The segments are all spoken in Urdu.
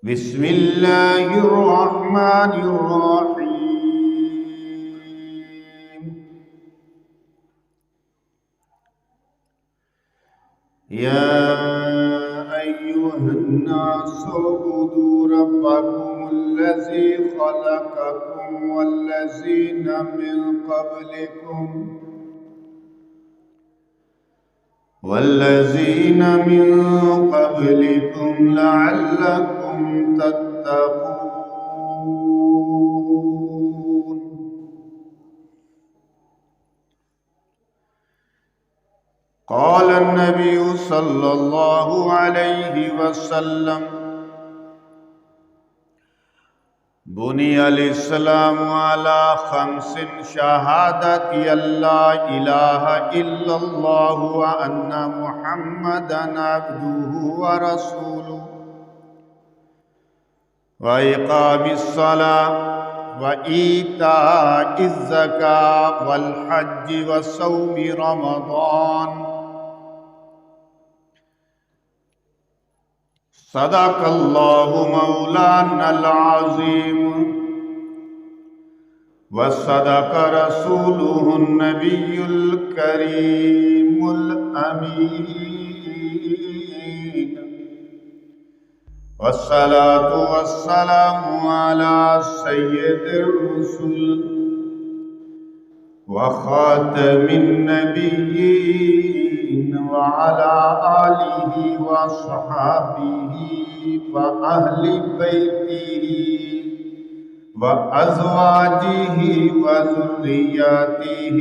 بسم الله الرحمن الرحيم. يا أيها الناس اعبدوا ربكم الذي خلقكم والذين من قبلكم لعلكم تتقون. قال النبي صلى الله عليه وسلم: بني الإسلام على 5: شهادة أن لا إله إلا الله وأن محمدا عبده ورسوله، وإقام الصلاة، وإيتاء الزكاة، والحج، وصوم رمضان. صدق الله مولانا العظيم، وصدق رسوله النبي الكريم الأمين، والصلاة والسلام على سيد الرسل وخاتم النبيين، وعلى آله وصحابه وأهل بيته وأزواجه وذرياته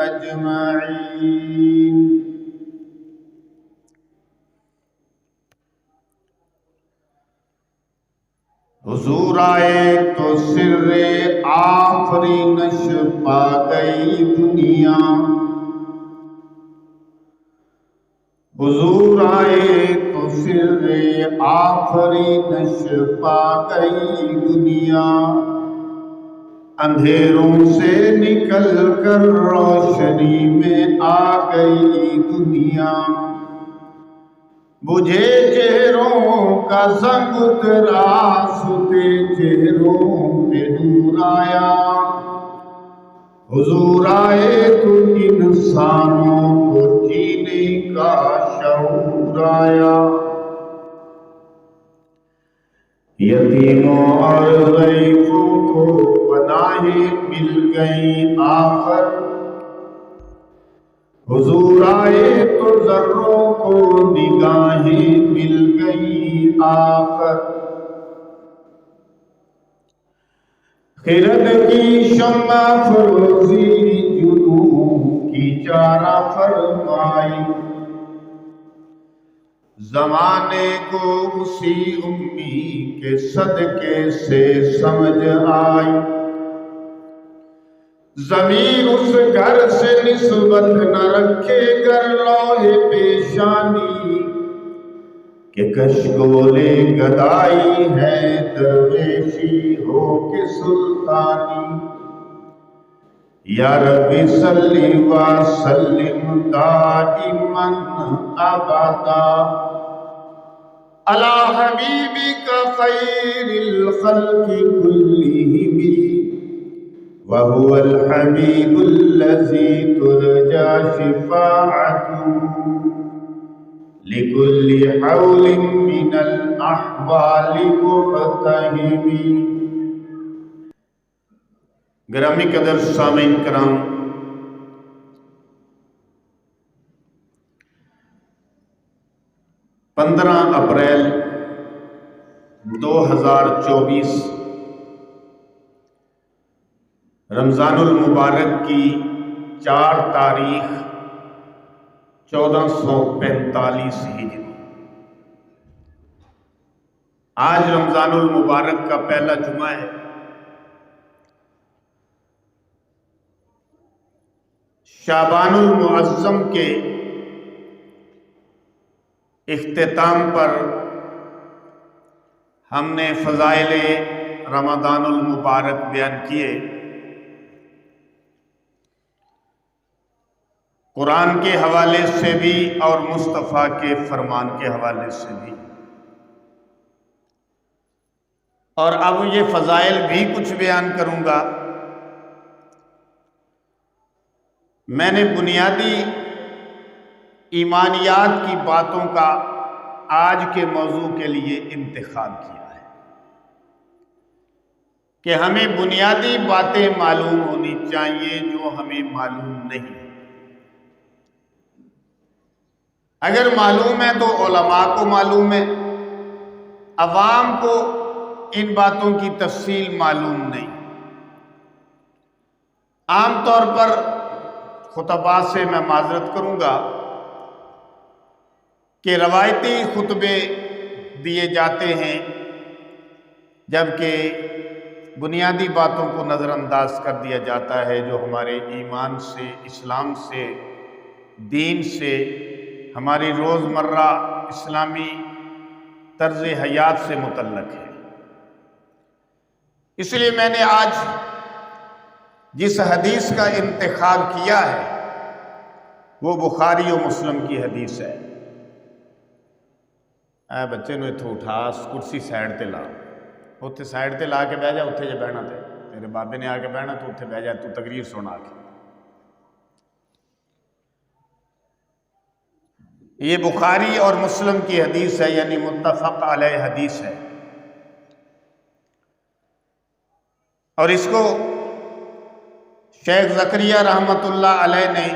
أجمعين. حضور آئے تو سر آفرینش پا گئی دنیا، حضور آئے تو سر آفرینش پا گئی دنیا، اندھیروں سے نکل کر روشنی میں آ گئی دنیا، بجھے چہروں کا زنگ اترا، ستے چہروں پہ نور آیا، حضور آئے تو انسانوں کو جینے کا شعور آیا، یتیموں اور ضعیفوں کو پناہیں مل گئی آخر، حضور آئے تو ذروں کو نگاہیں مل گئی آخر، خرد کی شمع فروزی جنوں کی چارہ فرمائی، زمانے کو اسی امی کے صدقے سے سمجھ آئی، ضمیر اس گھر سے نسبت نہ رکھے گر لوح پیشانی، کہ کشکولے گدائی ہے درویشی ہو کے سلطانی، یا رب صلی وسلم دائما ابدا علی حبیبک خیر الخلق کلہم، وهو الحبیب الذی ترجى شفاعته لكل حول من الأحوال مقتحم۔ گرامی قدر سامعین کرام، 15 اپریل 2024 رمضان المبارک کی 4 تاریخ 1445 ہجری۔ آج رمضان المبارک کا پہلا جمعہ ہے۔ شعبان المعظم کے اختتام پر ہم نے فضائل رمضان المبارک بیان کیے، قرآن کے حوالے سے بھی اور مصطفیٰ کے فرمان کے حوالے سے بھی۔ اور اب یہ فضائل بھی کچھ بیان کروں گا۔ میں نے بنیادی ایمانیات کی باتوں کا آج کے موضوع کے لیے انتخاب کیا ہے کہ ہمیں بنیادی باتیں معلوم ہونی چاہیے جو ہمیں معلوم نہیں۔ اگر معلوم ہے تو علماء کو معلوم ہے، عوام کو ان باتوں کی تفصیل معلوم نہیں۔ عام طور پر خطباء سے میں معذرت کروں گا کہ روایتی خطبے دیے جاتے ہیں جبکہ بنیادی باتوں کو نظر انداز کر دیا جاتا ہے جو ہمارے ایمان سے، اسلام سے، دین سے، ہماری روزمرہ اسلامی طرز حیات سے متعلق ہے۔ اس لیے میں نے آج جس حدیث کا انتخاب کیا ہے وہ بخاری و مسلم کی حدیث ہے۔ اے بچے نو اتھوں اٹھا کرسی سائڈ تے لا، اتھے سائڈ تے لا کے بہ جا، اتھے جے بہنا تے تیرے بابے نے آ کے بہنا تو اتھے بہ جا، تو تقریر سنا کے۔ یہ بخاری اور مسلم کی حدیث ہے، یعنی متفق علیہ حدیث ہے، اور اس کو شیخ زکریہ رحمۃ اللہ علیہ نے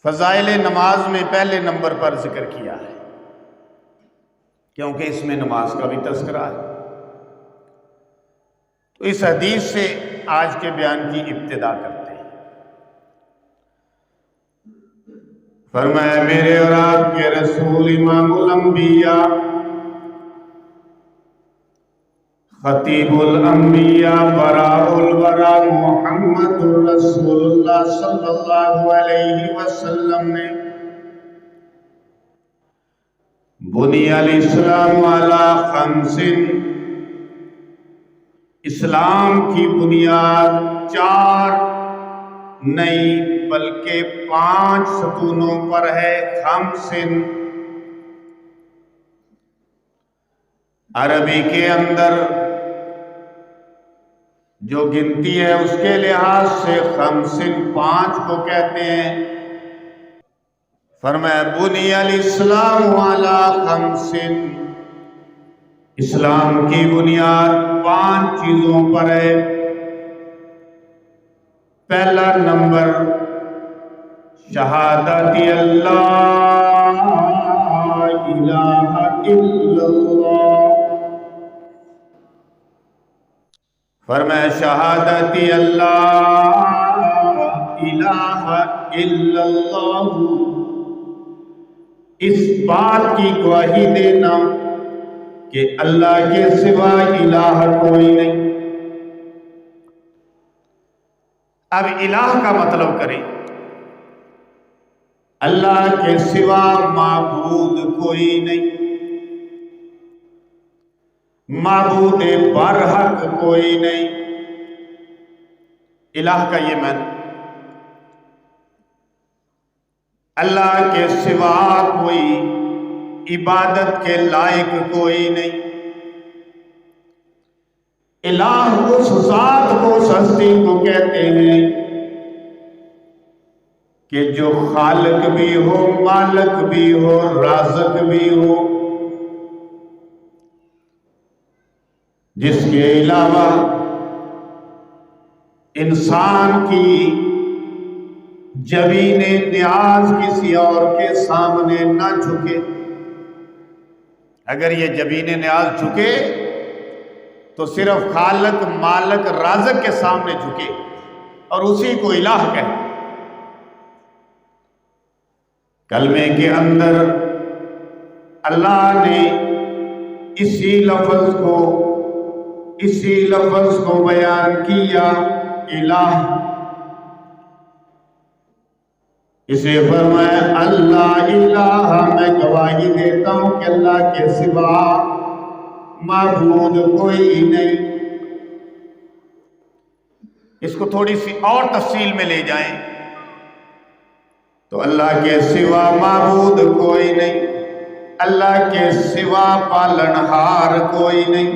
فضائل نماز میں پہلے نمبر پر ذکر کیا ہے، کیونکہ اس میں نماز کا بھی تذکرہ ہے۔ تو اس حدیث سے آج کے بیان کی ابتدا کرتے ہیں۔ فرمایا میرے اور آپ کے رسول امام الانبیاء، خطیب الانبیاء، براء الورا، محمد رسول اللہ صلی اللہ علیہ وسلم نے بنی الاسلام علی خمس، اسلام کی بنیاد 4 نہیں بلکہ 5 ستونوں پر ہے۔ خمس عربی کے اندر جو گنتی ہے اس کے لحاظ سے خمس 5 کو کہتے ہیں۔ فرمایا بنی الاسلام علی خمس، اسلام کی بنیاد 5 چیزوں پر ہے۔ پہلا نمبر شہادت اللہ الہ الا اللہ، فرمایا شہادت اللہ الہ الا اللہ، اس بات کی گواہی دینا کہ اللہ کے سوا الہ کوئی نہیں۔ اب الہ کا مطلب کریں، اللہ کے سوا معبود کوئی نہیں، معبود برحق کوئی نہیں۔ الہ کا یہ معنی، اللہ کے سوا کوئی عبادت کے لائق کوئی نہیں۔ الہ اس ذات کو، ہستی کو کہتے ہیں کہ جو خالق بھی ہو، مالک بھی ہو، رازق بھی ہو، جس کے علاوہ انسان کی جبین نیاز کسی اور کے سامنے نہ جھکے۔ اگر یہ جبین نیاز جھکے تو صرف خالق، مالک، رازق کے سامنے جھکے اور اسی کو الہ کہتے۔ کلمے کے اندر اللہ نے اسی لفظ کو بیان کیا، الہ۔ اسے فرمایا اللہ الہ، میں گواہی دیتا ہوں کہ اللہ کے سوا معبود کوئی نہیں۔ اس کو تھوڑی سی اور تفصیل میں لے جائیں تو اللہ کے سوا معبود کوئی نہیں، اللہ کے سوا پالنہار گار کوئی نہیں،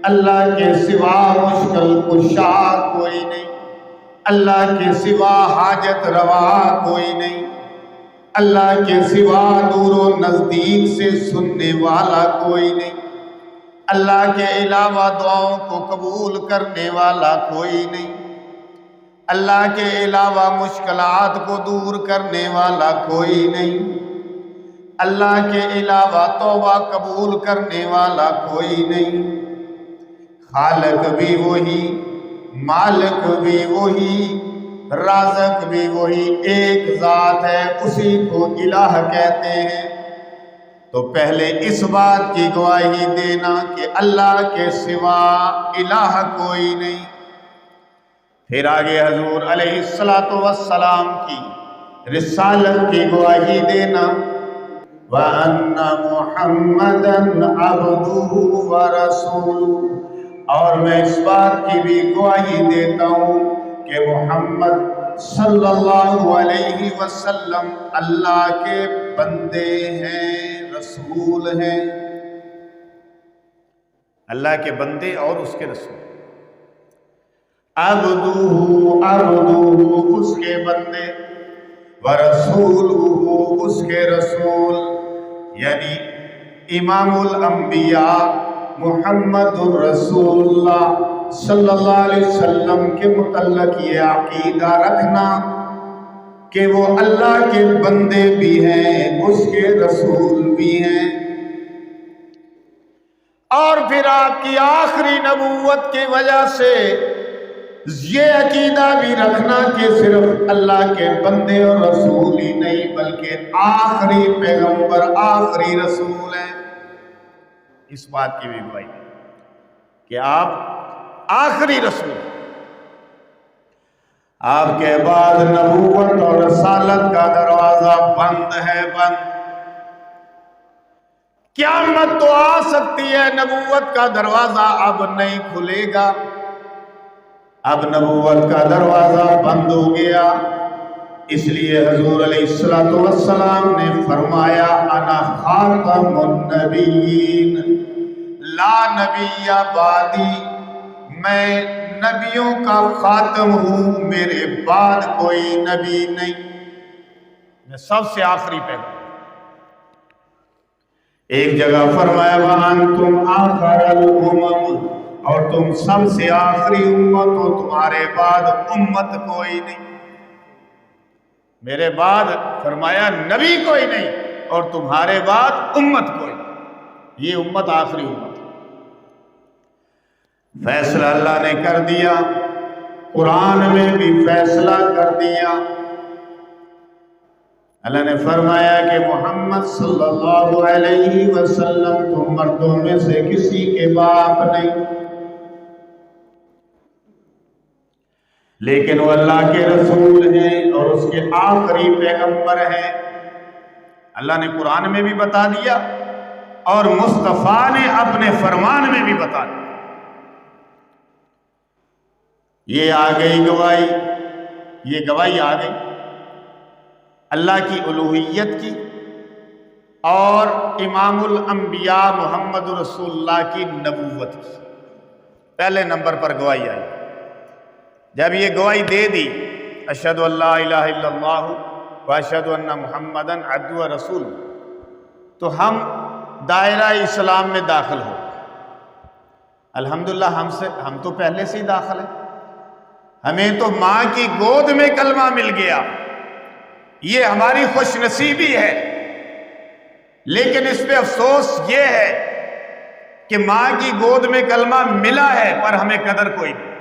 اللہ کے سوا مشکل کشا کوئی نہیں، اللہ کے سوا حاجت روا کوئی نہیں، اللہ کے سوا دور و نزدیک سے سننے والا کوئی نہیں، اللہ کے علاوہ دعاؤں کو قبول کرنے والا کوئی نہیں، اللہ کے علاوہ مشکلات کو دور کرنے والا کوئی نہیں، اللہ کے علاوہ توبہ قبول کرنے والا کوئی نہیں، خالق بھی وہی، مالک بھی وہی، رازق بھی وہی، ایک ذات ہے، اسی کو الہ کہتے ہیں۔ تو پہلے اس بات کی گواہی دینا کہ اللہ کے سوا الہ کوئی نہیں، پھر آگے حضور علیہ السلام کی رسالت کی گواہی دینا، وَأَنَّ مُحَمَّدًا عَبْدُهُ وَرَسُولُهُ، اور میں اس بات کی بھی گواہی دیتا ہوں کہ محمد صلی اللہ علیہ وسلم اللہ کے بندے ہیں، رسول ہیں، اللہ کے بندے اور اس کے رسول، عبدہ اس کے بندے، ورسولہ اس کے رسول، یعنی امام الانبیاء محمد الرسول اللہ صلی اللہ علیہ وسلم کے متعلق یہ عقیدہ رکھنا کہ وہ اللہ کے بندے بھی ہیں، اس کے رسول بھی ہیں، اور پھر آپ کی آخری نبوت کی وجہ سے یہ عقیدہ بھی رکھنا کہ صرف اللہ کے بندے اور رسول ہی نہیں بلکہ آخری پیغمبر، آخری رسول ہیں۔ اس بات کی بھی گواہی کہ آپ آخری رسول، آپ کے بعد نبوت اور رسالت کا دروازہ بند ہے، بند۔ قیامت تو آ سکتی ہے، نبوت کا دروازہ اب نہیں کھلے گا، اب نبوت کا دروازہ بند ہو گیا، اس لیے حضور علیہ السلام نے فرمایا انا خاتم النبیین لا نبی بعدی، میں نبیوں کا خاتم ہوں، میرے بعد کوئی نبی نہیں، میں سب سے آخری پیغمبر۔ ایک جگہ فرمایا وَأَنْتُمْ آخر الْأُمَمِ، اور تم سب سے آخری امت ہو، تمہارے بعد امت کوئی نہیں، میرے بعد فرمایا نبی کوئی نہیں اور تمہارے بعد امت کوئی نہیں، یہ امت آخری امت۔ فیصلہ اللہ نے کر دیا، قرآن میں بھی فیصلہ کر دیا، اللہ نے فرمایا کہ محمد صلی اللہ علیہ وسلم تم مردوں میں سے کسی کے باپ نہیں، لیکن وہ اللہ کے رسول ہیں اور اس کے آخری پیغمبر ہیں۔ اللہ نے قرآن میں بھی بتا دیا اور مصطفیٰ نے اپنے فرمان میں بھی بتا دیا۔ یہ آ گئی گواہی، یہ گواہی آ گئی اللہ کی الوہیت کی اور امام الانبیاء محمد رسول اللہ کی نبوت کی۔ پہلے نمبر پر گواہی آئی، جب یہ گواہی دے دی اشہد ان لا الہ الا اللہ واشہد ان محمدً عبدہ و رسول، تو ہم دائرہ اسلام میں داخل ہو گئے۔ الحمدللہ ہم تو پہلے سے ہی داخل ہیں، ہمیں تو ماں کی گود میں کلمہ مل گیا، یہ ہماری خوش نصیبی ہے، لیکن اس پہ افسوس یہ ہے کہ ماں کی گود میں کلمہ ملا ہے پر ہمیں قدر کوئی نہیں،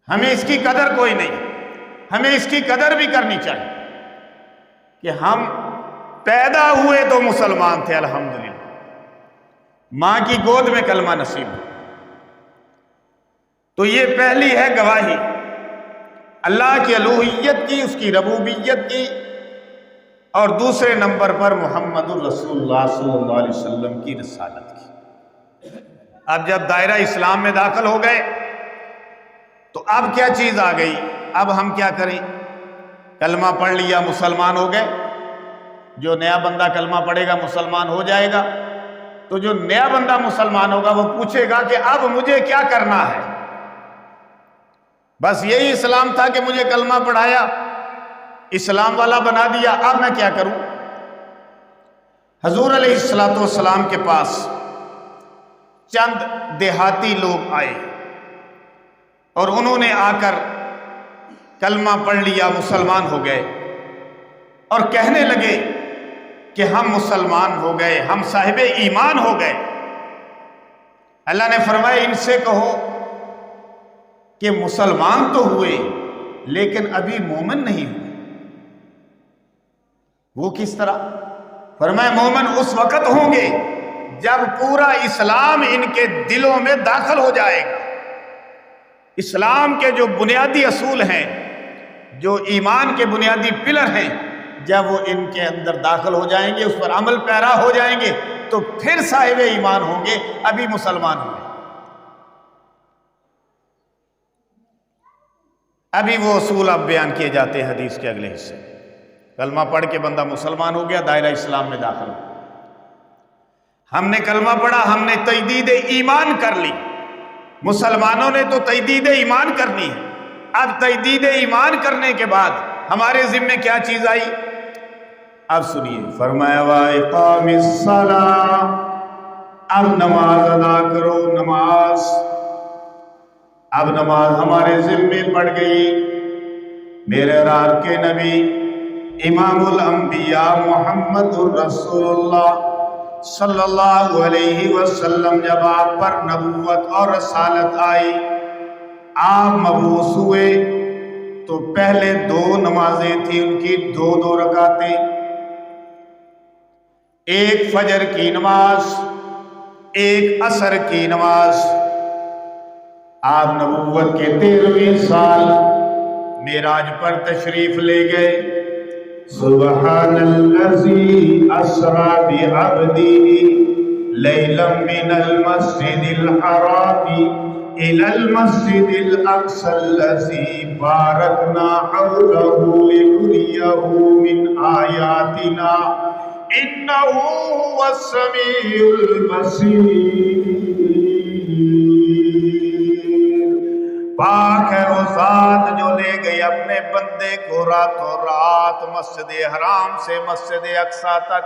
ہمیں اس کی قدر کوئی نہیں، ہمیں اس کی قدر بھی کرنی چاہیے کہ ہم پیدا ہوئے تو مسلمان تھے، الحمدللہ ماں کی گود میں کلمہ نصیب ہو۔ تو یہ پہلی ہے گواہی اللہ کی الوہیت کی، اس کی ربوبیت کی، اور دوسرے نمبر پر محمد الرسول اللہ صلی اللہ علیہ وسلم کی رسالت کی۔ اب جب دائرہ اسلام میں داخل ہو گئے تو اب کیا چیز آ گئی، اب ہم کیا کریں؟ کلمہ پڑھ لیا مسلمان ہو گئے، جو نیا بندہ کلمہ پڑھے گا مسلمان ہو جائے گا، تو جو نیا بندہ مسلمان ہوگا وہ پوچھے گا کہ اب مجھے کیا کرنا ہے؟ بس یہی اسلام تھا کہ مجھے کلمہ پڑھایا، اسلام والا بنا دیا، اب میں کیا کروں؟ حضور علیہ السلام کے پاس چند دیہاتی لوگ آئے اور انہوں نے آ کر کلمہ پڑھ لیا، مسلمان ہو گئے اور کہنے لگے کہ ہم مسلمان ہو گئے، ہم صاحب ایمان ہو گئے۔ اللہ نے فرمایا ان سے کہو کہ مسلمان تو ہوئے لیکن ابھی مومن نہیں ہوئے۔ وہ کس طرح؟ فرمایا مومن اس وقت ہوں گے جب پورا اسلام ان کے دلوں میں داخل ہو جائے گا۔ اسلام کے جو بنیادی اصول ہیں، جو ایمان کے بنیادی پلر ہیں، جب وہ ان کے اندر داخل ہو جائیں گے، اس پر عمل پیرا ہو جائیں گے، تو پھر صاحب ایمان ہوں گے، ابھی مسلمان ہوں گے۔ ابھی وہ اصول اب بیان کیے جاتے ہیں حدیث کے اگلے حصے۔ کلمہ پڑھ کے بندہ مسلمان ہو گیا، دائرہ اسلام میں داخل ہو۔ ہم نے کلمہ پڑھا، ہم نے تجدید ایمان کر لی۔ مسلمانوں نے تو تجدید ایمان کرنی ہے۔ اب تجدید ایمان کرنے کے بعد ہمارے ذمے کیا چیز آئی؟ اب سنیے، فرمایا وَإِقَامِ الصَّلَاةِ، اب نماز ادا کرو، نماز۔ اب نماز ہمارے ذمے پڑ گئی۔ میرے رات کے نبی امام الانبیاء محمد الرسول اللہ صلی اللہ علیہ وسلم جب آپ پر نبوت اور رسالت آئی، آپ مبعوث ہوئے، تو پہلے 2 نمازیں تھیں ان کی 2 رکعتیں، ایک فجر کی نماز، ایک عصر کی نماز۔ آپ نبوت کے 13ویں سال معراج پر تشریف لے گئے۔ سبحان الذی اسری بعبدہ لیلا من المسجد الحرام الی المسجد الاقصی الذی بارکنا حولہ لنریہ من آیاتنا انہ هو السمیع البصیر۔ پاک ہے وہ ذات جو لے گئی اپنے بندے کو راتوں رات مسجد حرام سے مسجد اقصی تک،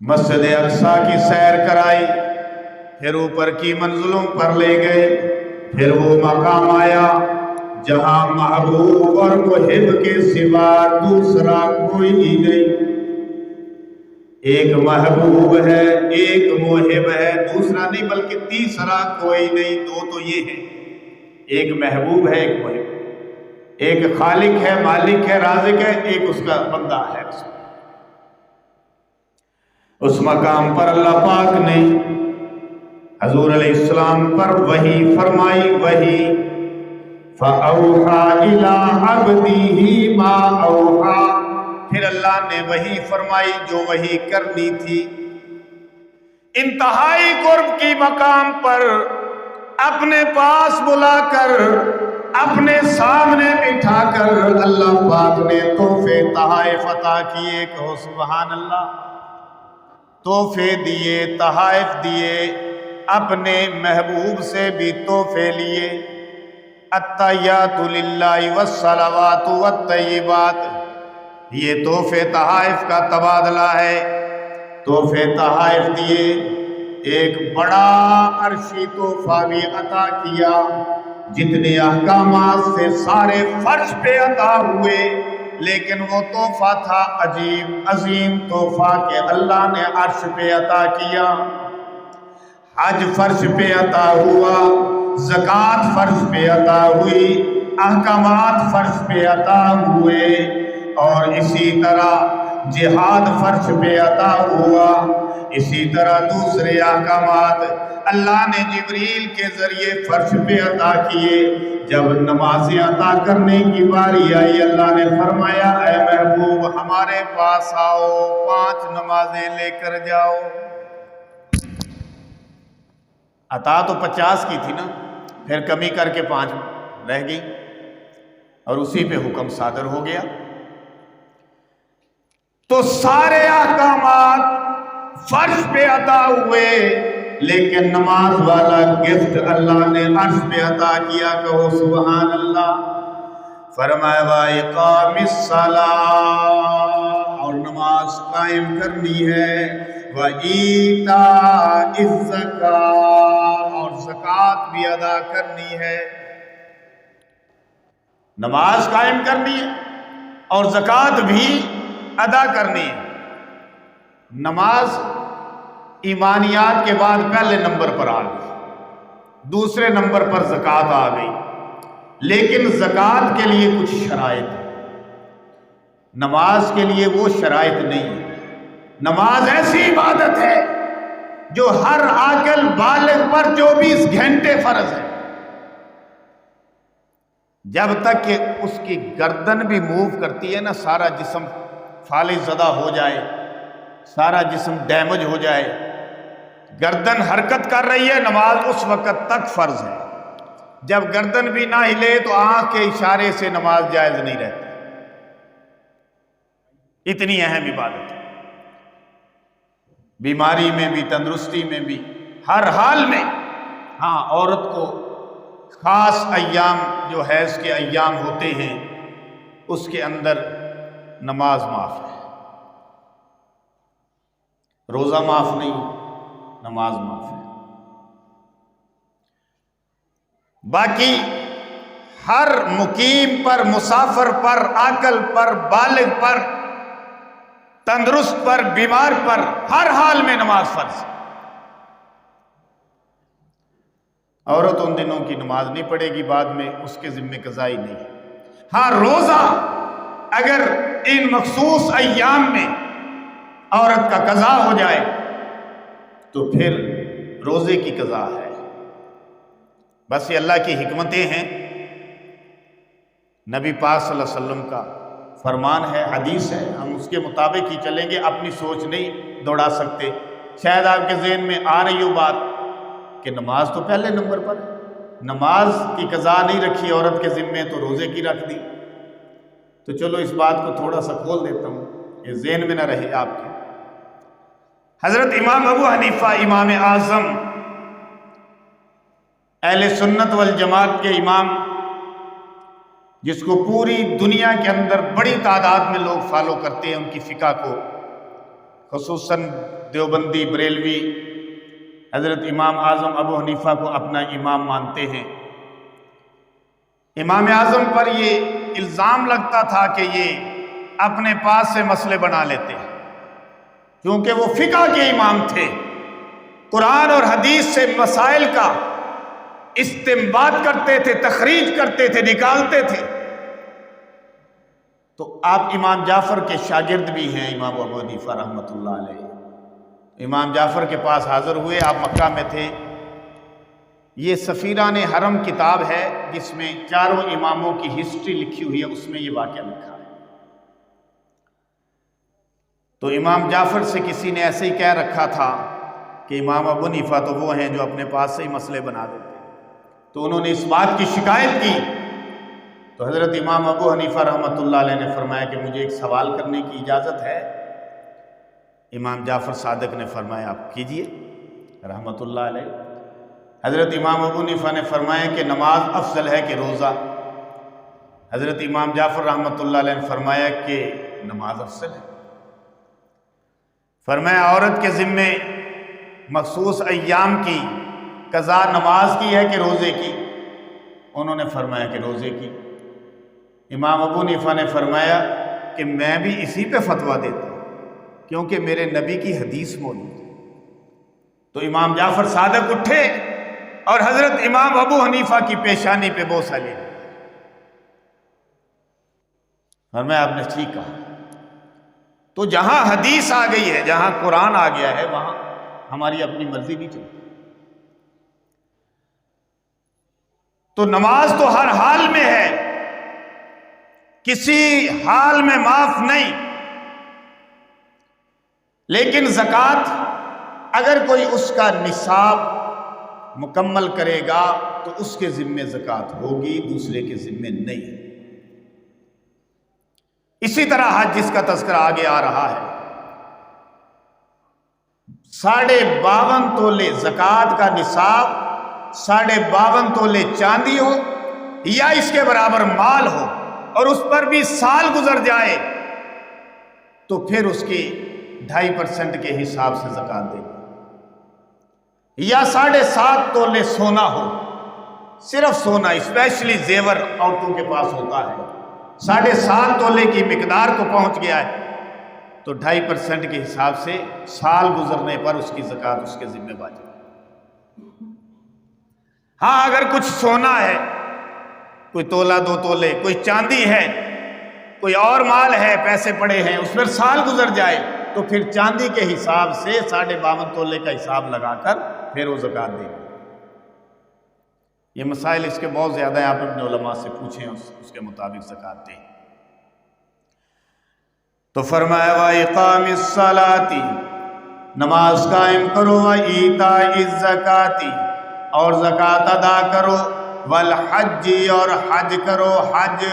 مسجد اقصی کی سیر کرائی، پھر اوپر کی منزلوں پر لے گئے، پھر وہ مقام آیا جہاں محبوب اور محب کے سوا دوسرا کوئی نہیں۔ ایک محبوب ہے، ایک محب ہے، دوسرا نہیں بلکہ تیسرا کوئی نہیں۔ 2 تو یہ ہیں، ایک محبوب ہے، ایک محب، ایک خالق ہے، مالک ہے، رازق ہے، ایک اس کا بندہ ہے۔ اس مقام پر اللہ پاک نے حضور علیہ السلام پر وحی فرمائی، وحی فَأَوْحَى إِلَىٰ عَبْدِهِ مَا أَوْحَىٰ، پھر اللہ نے وحی فرمائی جو وحی کرنی تھی۔ انتہائی قرب کی مقام پر اپنے پاس بلا کر، اپنے سامنے بٹھا کر اللہ پاک نے تحفے تحائف عطا کیے۔ کہو سبحان اللہ۔ تحفے دیے، تحائف دیے، اپنے محبوب سے بھی تحفے لیے۔ التحیات للہ والصلوات والطیبات، یہ تحفے تحائف کا تبادلہ ہے۔ تحفے تحائف دیے، ایک بڑا عرشی تحفہ بھی عطا کیا، جتنے احکامات سے سارے فرش پہ عطا ہوئے، لیکن وہ تحفہ تھا عجیب عظیم تحفہ کہ اللہ نے عرش پہ عطا کیا۔ حج فرش پہ عطا ہوا، زکوٰۃ فرش پہ عطا ہوئی، احکامات فرش پہ عطا ہوئے، اور اسی طرح جہاد فرش پہ عطا ہوا، اسی طرح دوسرے احکامات اللہ نے جبریل کے ذریعے فرش پہ عطا کیے۔ جب نمازیں عطا کرنے کی باری آئی، اللہ نے فرمایا اے محبوب ہمارے پاس آؤ، 5 نمازیں لے کر جاؤ۔ عطا تو 50 کی تھی نا، پھر کمی کر کے 5 رہ گئی، اور اسی پہ حکم صادر ہو گیا۔ تو سارے احکامات فرش پہ عطا ہوئے، لیکن نماز والا گفٹ اللہ نے عرش پہ عطا کیا، کہو سبحان اللہ۔ فرمایا وَإِقَامِ الصَّلَاةِ، اور نماز قائم کرنی ہے، وَإِيتَاءِ الزَّکَاةِ، اور زکوٰۃ بھی ادا کرنی ہے۔ نماز قائم کرنی ہے اور زکوٰۃ بھی ادا کرنی ہے۔ نماز ایمانیات کے بعد پہلے نمبر پر آ گئی، دوسرے نمبر پر زکوٰۃ آ گئی، لیکن زکوٰۃ کے لیے کچھ شرائط ہے، نماز کے لیے وہ شرائط نہیں ہے۔ نماز ایسی عبادت ہے جو ہر عاقل بالغ پر 24 گھنٹے فرض ہے، جب تک کہ اس کی گردن بھی موو کرتی ہے نا، سارا جسم فالج زدہ ہو جائے، سارا جسم ڈیمیج ہو جائے، گردن حرکت کر رہی ہے، نماز اس وقت تک فرض ہے۔ جب گردن بھی نہ ہلے تو آنکھ کے اشارے سے نماز جائز نہیں رہتی، اتنی اہم عبادت ہے۔ بیماری میں بھی، تندرستی میں بھی، ہر حال میں۔ ہاں، عورت کو خاص ایام جو حیض کے ایام ہوتے ہیں اس کے اندر نماز معاف ہے، روزہ معاف نہیں، نماز معاف ہے۔ باقی ہر مقیم پر، مسافر پر، عاقل پر، بالغ پر، تندرست پر، بیمار پر، ہر حال میں نماز فرض ہے۔ عورت ان دنوں کی نماز نہیں پڑھے گی، بعد میں اس کے ذمہ قضائی نہیں ہے۔ ہاں، روزہ اگر ان مخصوص ایام میں عورت کا قضا ہو جائے تو پھر روزے کی قضا ہے۔ بس یہ اللہ کی حکمتیں ہیں، نبی پاک صلی اللہ علیہ وسلم کا فرمان ہے، حدیث ہے، ہم اس کے مطابق ہی چلیں گے، اپنی سوچ نہیں دوڑا سکتے۔ شاید آپ کے ذہن میں آ رہی ہو بات کہ نماز تو پہلے نمبر پر، نماز کی قضا نہیں رکھی عورت کے ذمے تو روزے کی رکھ دی۔ تو چلو اس بات کو تھوڑا سا کھول دیتا ہوں، یہ ذہن میں نہ رہے آپ کے۔ حضرت امام ابو حنیفہ، امام اعظم اہل سنت والجماعت کے امام، جس کو پوری دنیا کے اندر بڑی تعداد میں لوگ فالو کرتے ہیں ان کی فقہ کو، خصوصاً دیوبندی، بریلوی، حضرت امام اعظم ابو حنیفہ کو اپنا امام مانتے ہیں۔ امام اعظم پر یہ الزام لگتا تھا کہ یہ اپنے پاس سے مسئلے بنا لیتے ہیں، کیونکہ وہ فقہ کے امام تھے، قرآن اور حدیث سے مسائل کا استنباط کرتے تھے، تخریج کرتے تھے، نکالتے تھے۔ تو آپ امام جعفر کے شاگرد بھی ہیں، امام ابو حنیفہ رحمۃ اللہ علیہ۔ امام جعفر کے پاس حاضر ہوئے، آپ مکہ میں تھے۔ یہ سفیران حرم کتاب ہے جس میں چاروں اماموں کی ہسٹری لکھی ہوئی ہے، اس میں یہ واقعہ لکھا ہے۔ تو امام جعفر سے کسی نے ایسے ہی کہہ رکھا تھا کہ امام ابو حنیفہ تو وہ ہیں جو اپنے پاس سے ہی مسئلے بنا دیتے ہیں، تو انہوں نے اس بات کی شکایت کی۔ تو حضرت امام ابو حنیفہ رحمۃ اللہ علیہ نے فرمایا کہ مجھے ایک سوال کرنے کی اجازت ہے؟ امام جعفر صادق نے فرمایا آپ کیجئے رحمۃ اللہ علیہ۔ حضرت امام ابو حنیفہ نے فرمایا کہ نماز افضل ہے کہ روزہ؟ حضرت امام جعفر رحمۃ اللہ علیہ نے فرمایا کہ نماز افضل ہے۔ فرمایا عورت کے ذمے مخصوص ایام کی قضا نماز کی ہے کہ روزے کی؟ انہوں نے فرمایا کہ روزے کی۔ امام ابو حنیفہ نے فرمایا کہ میں بھی اسی پہ فتویٰ دیتا ہوں کیونکہ میرے نبی کی حدیث موجود ہے۔ تو امام جعفر صادق اٹھے اور حضرت امام ابو حنیفہ کی پیشانی پہ بوسہ لے لیا۔ فرمایا آپ نے ٹھیک کہا۔ تو جہاں حدیث آ گئی ہے، جہاں قرآن آ گیا ہے، وہاں ہماری اپنی مرضی نہیں چلتی۔ تو نماز تو ہر حال میں ہے، کسی حال میں معاف نہیں۔ لیکن زکوٰۃ اگر کوئی اس کا نصاب مکمل کرے گا تو اس کے ذمے زکوٰۃ ہوگی، دوسرے کے ذمے نہیں۔ اسی طرح حج جس کا تذکرہ آگے آ رہا ہے، 52.5 تولے زکوٰۃ کا نصاب، 52.5 تولے چاندی ہو یا اس کے برابر مال ہو، اور اس پر بھی سال گزر جائے تو پھر اس کی 2.5% کے حساب سے زکوٰۃ دے گی، یا 7.5 تولے سونا ہو، صرف سونا، اسپیشلی زیور عورتوں کے پاس ہوتا ہے، 7.5 تولے کی مقدار کو پہنچ گیا ہے تو 2.5% کے حساب سے سال گزرنے پر اس کی زکوٰۃ اس کے ذمہ واجب ہے۔ ہاں اگر کچھ سونا ہے، کوئی تولہ 2 تولے، کوئی چاندی ہے، کوئی اور مال ہے، پیسے پڑے ہیں، اس پر سال گزر جائے تو پھر چاندی کے حساب سے 52.5 تولے کا حساب لگا کر پھر وہ زکوٰۃ دے گی۔ یہ مسائل اس کے بہت زیادہ ہیں، آپ اپنے علماء سے پوچھیں، اس کے مطابق زکوٰۃ دیں۔ تو فرمایا وَإِقَامِ الصَّلَاةِ، نماز قائم کرو، وَإِيتَاءِ الزَّكَاةِ، اور زکوٰۃ ادا کرو، وَالْحَجِّ، اور حج کرو، حج،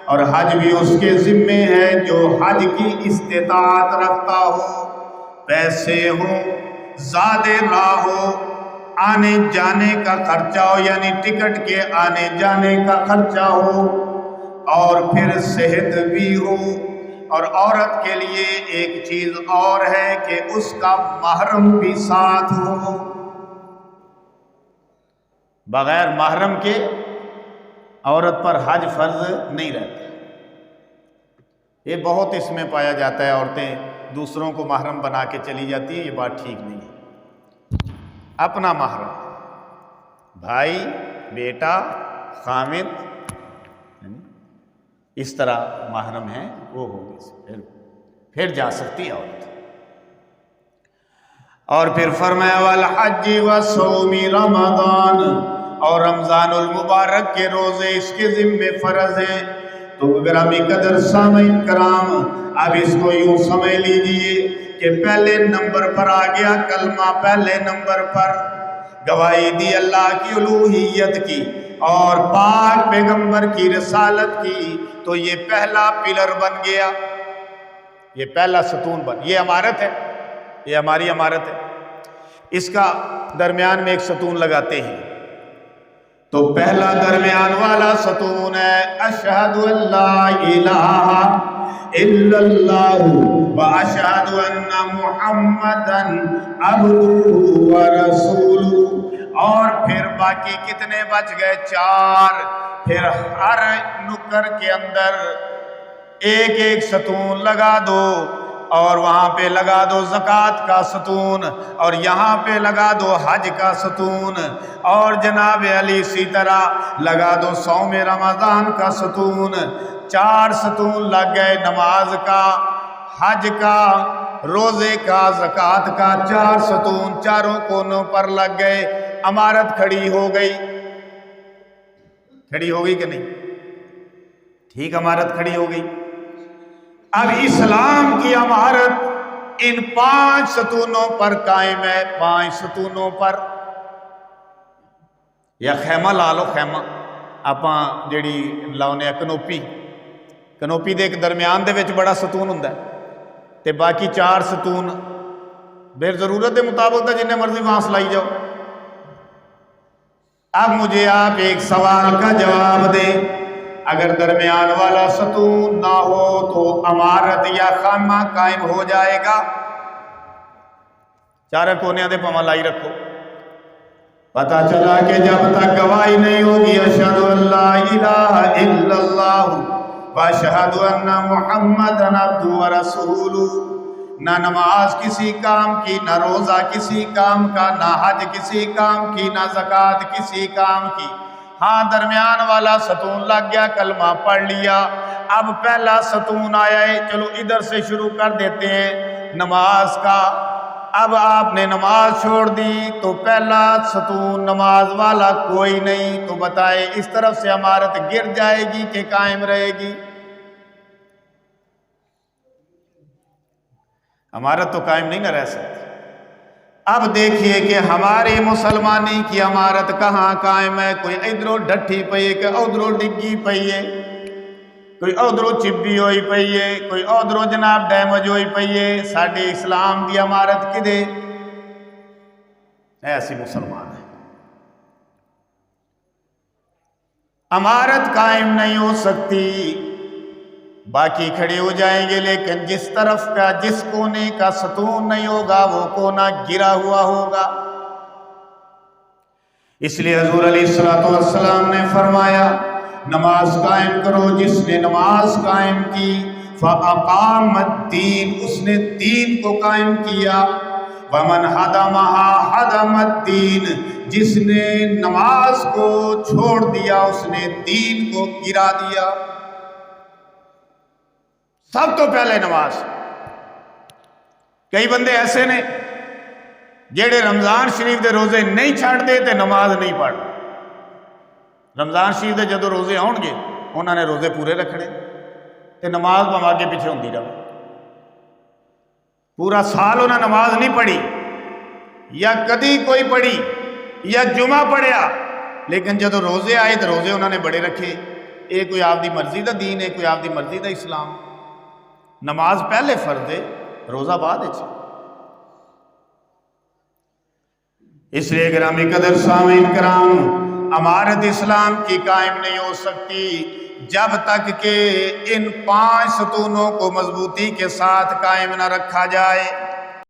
اور حج بھی اس کے ذمے ہے جو حج کی استطاعت رکھتا ہو، پیسے ہوں، زاد راہ ہو، آنے جانے کا خرچہ ہو، یعنی ٹکٹ کے آنے جانے کا خرچہ ہو، اور پھر صحت بھی ہو۔ اور عورت کے لیے ایک چیز اور ہے کہ اس کا محرم بھی ساتھ ہو، بغیر محرم کے عورت پر حج فرض نہیں رہتا۔ یہ بہت اس میں پایا جاتا ہے، عورتیں دوسروں کو محرم بنا کے چلی جاتی ہیں، یہ بات ٹھیک نہیں ہے۔ اپنا محرم، بھائی، بیٹا، خامد، اس طرح محرم ہے وہ ہوگی، پھر جا سکتی عورت۔ اور پھر فرمایا وَالْحَجِّ وَصَوْمِ رمضان، اور رمضان المبارک کے روزے اس کے ذمے فرض ہیں۔ تو گرامی قدر سامعین کرام، اب اس کو یوں سمجھ لیجئے کہ پہلے نمبر پر آ گیا کلمہ، پہلے نمبر پر گواہی دی اللہ کی الوہیت کی اور پاک پیغمبر کی رسالت کی، تو یہ پہلا پلر بن گیا، یہ پہلا ستون یہ عمارت ہے، یہ ہماری عمارت ہے، اس کا درمیان میں ایک ستون لگاتے ہیں، تو پہلا درمیان والا ستون ہے اشہد ان لا الہ الا اللہ واشہد ان محمدن عبدہ ورسولہ، اور پھر باقی کتنے بچ گئے؟ 4۔ پھر ہر نکر کے اندر ایک ایک ستون لگا دو، اور وہاں پہ لگا دو زکوٰۃ کا ستون، اور یہاں پہ لگا دو حج کا ستون، اور جناب علی اسی طرح لگا دو صوم رمضان کا ستون۔ 4 ستون لگ گئے، نماز کا، حج کا، روزے کا، زکوٰۃ کا، 4 ستون چاروں کونوں پر لگ گئے، عمارت کھڑی ہو گئی۔ کھڑی ہو گئی کہ نہیں؟ ٹھیک، عمارت کھڑی ہو گئی۔ اب اسلام کی عمارت ان 5 ستونوں پر قائم ہے، 5 ستونوں پر، یا خیمہ لا لو، خیمہ ਆਪਾਂ ਜਿਹੜੀ ਲਾਉਨੇ ਆ ਕਨੋਪੀ ਦੇ ਇੱਕ ਦਰਮਿਆਨ ਦੇ ਵਿੱਚ ਬੜਾ ਸਤੂਨ ਹੁੰਦਾ ਤੇ ਬਾਕੀ 4 ਸਤੂਨ بے ضرورت کے مطابق تو جنہیں مرضی وہاں سلائی جاؤ۔ اب مجھے آپ ایک سوال کا جواب دیں، اگر درمیان والا ستون نہ ہو تو عمارت یا خیمہ قائم ہو جائے گا؟ چارے کونے دے پاواں لائی رکھو۔ پتہ چلا کہ جب تک گواہی نہیں ہوگی اشہد ان لا الہ الا اللہ واشہد ان محمدن عبدہ ورسولہ، نہ نماز کسی کام کی، نہ روزہ کسی کام کا، نہ حج کسی کام کی، نہ زکوٰۃ کسی کام کی۔ ہاں درمیان والا ستون لگ گیا، کلمہ پڑھ لیا، اب پہلا ستون آیا ہے، چلو ادھر سے شروع کر دیتے ہیں نماز کا۔ اب آپ نے نماز چھوڑ دی تو پہلا ستون نماز والا کوئی نہیں، تو بتائے اس طرف سے عمارت گر جائے گی کہ قائم رہے گی؟ عمارت تو قائم نہیں نہ رہ سکتی۔ اب دیکھیے کہ ہماری مسلمانی کی عمارت کہاں قائم ہے، کوئی ادھروں ڈھٹھی پئی ہے کہ ادھروں ڈگی پئی ہے۔ کوئی ادھروں چپی ہوئی پئی ہے، کوئی ادھروں جناب ڈیمیج ہوئی پئی ہے، ساڈے اسلام دی عمارت کدے ایسی مسلمان ہے، عمارت قائم نہیں ہو سکتی، باقی کھڑے ہو جائیں گے لیکن جس طرف کا جس کونے کا ستون نہیں ہوگا وہ کونا گرا ہوا ہوگا۔ اس لیے حضور علیہ السلام نے فرمایا نماز قائم کرو، جس نے نماز قائم کی فَأَقَامَ الدِّينَ، اس نے دین کو قائم کیا، وَمَنْ هَدَمَهَا هَدَمَ الدِّينَ، جس نے نماز کو چھوڑ دیا اس نے دین کو گرا دیا۔ سب تو پہلے نماز۔ کئی بندے ایسے نے جیڑے رمضان شریف دے روزے نہیں چھڑ دے تے نماز نہیں پڑھ، رمضان شریف دے جدو روزے آؤں گے انہوں نے روزے پورے رکھنے تے نماز پوا کے پیچھے ہوندی رہے، پورا سال انہوں نے نماز نہیں پڑھی یا کدی کوئی پڑھی یا جمعہ پڑھیا، لیکن جدو روزے آئے تو روزے انہوں نے بڑے رکھے۔ یہ کوئی آپ دی مرضی دا دین ہے، کوئی آپ دی مرضی دا اسلام۔ نماز پہلے فرض ہے، روزہ بعد ہے۔ اس لیے گرامی قدر سامعین کرام، عمارت اسلام کی قائم نہیں ہو سکتی جب تک کہ ان 5 ستونوں کو مضبوطی کے ساتھ قائم نہ رکھا جائے۔